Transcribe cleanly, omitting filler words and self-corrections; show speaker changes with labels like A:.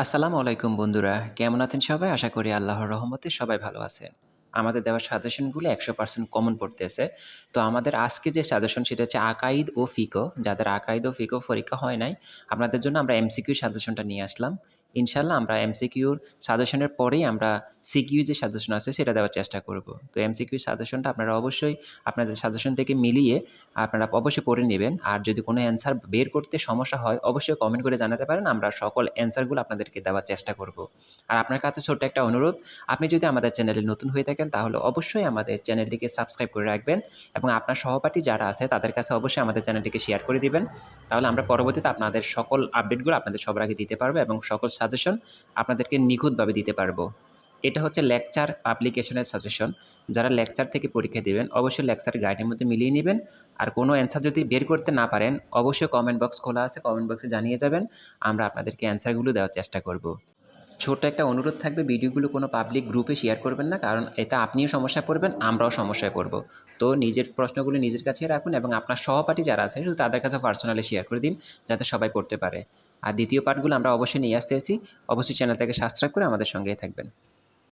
A: আসসালামু আলাইকুম বন্ধুরা। কেমন আছেন সবাই? আশা করি আল্লাহর রহমতে সবাই ভালো আছেন। আমাদের দেওয়া সাজেশনগুলো 100% কমন পড়তেছে। তো আমাদের আজকে যে সাজেশন সেটা হচ্ছে আকাইদ ও ফিকহ। যাদের আকাইদ ও ফিকহ পরীক্ষা হয় নাই, আপনাদের জন্য আমরা এমসিকিউ সাজেশনটা নিয়ে আসলাম। ইনশাআল্লাহ আমরা এমসিকিউর সাজেশনের পরেই আমরা সিকিউ যে সাজেশন আছে সেটা দেওয়ার চেষ্টা করব। তো এমসিকিউ সাজেশনটা আপনারা অবশ্যই আপনাদের সাজেশন থেকে মিলিয়ে আপনারা অবশ্যই পড়ে নেবেন। আর যদি কোনো অ্যান্সার বের করতে সমস্যা হয়, অবশ্যই কমেন্ট করে জানাতে পারেন। আমরা সকল অ্যান্সারগুলো আপনাদেরকে দেওয়ার চেষ্টা করব। আর আপনার কাছে ছোট্ট একটা অনুরোধ, আপনি যদি আমাদের চ্যানেলে নতুন হয়ে থাকেন, তাহলে অবশ্যই আমাদের চ্যানেলটিকে সাবস্ক্রাইব করে রাখবেন এবং আপনার সহপাঠী যারা আছে তাদের কাছে অবশ্যই আমাদের চ্যানেলটিকে শেয়ার করে দিবেন। তাহলে আমরা পরবর্তীতে আপনাদের সকল আপডেটগুলো আপনাদের সবার আগে দিতে পারবো এবং সকল সাজেশন আপনাদেরকে নিখুঁতভাবে দিতে পারবো। এটা হচ্ছে লেকচার পাবলিকেশনের সাজেশন। যারা লেকচার থেকে পরীক্ষা দিবেন, অবশ্যই লেকচার গাইডের মধ্যে মিলিয়ে নেবেন। আর কোনো অ্যান্সার যদি বের করতে না পারেন, অবশ্যই কমেন্ট বক্স খোলা আছে, কমেন্ট বক্সে জানিয়ে যাবেন। আমরা আপনাদেরকে অ্যান্সারগুলো দেওয়ার চেষ্টা করব। ছোট্ট একটা অনুরোধ থাকবে, ভিডিওগুলো কোনো পাবলিক গ্রুপে শেয়ার করবেন না, কারণ এতে আপনিও সমস্যায় পড়বেন, আমরাও সমস্যায় পড়ব। তো নিজের প্রশ্নগুলো নিজের কাছে রাখুন এবং আপনার সহপাঠী যারা আছে শুধু তাদের কাছে পার্সোনালি শেয়ার করে দিন, যাতে সবাই পড়তে পারে। আর দ্বিতীয় পার্টগুলো আমরা অবশ্যই নিয়ে আসতেছি। অবশ্যই চ্যানেলটাকে সাবস্ক্রাইব করে আমাদের সঙ্গেই থাকবেন।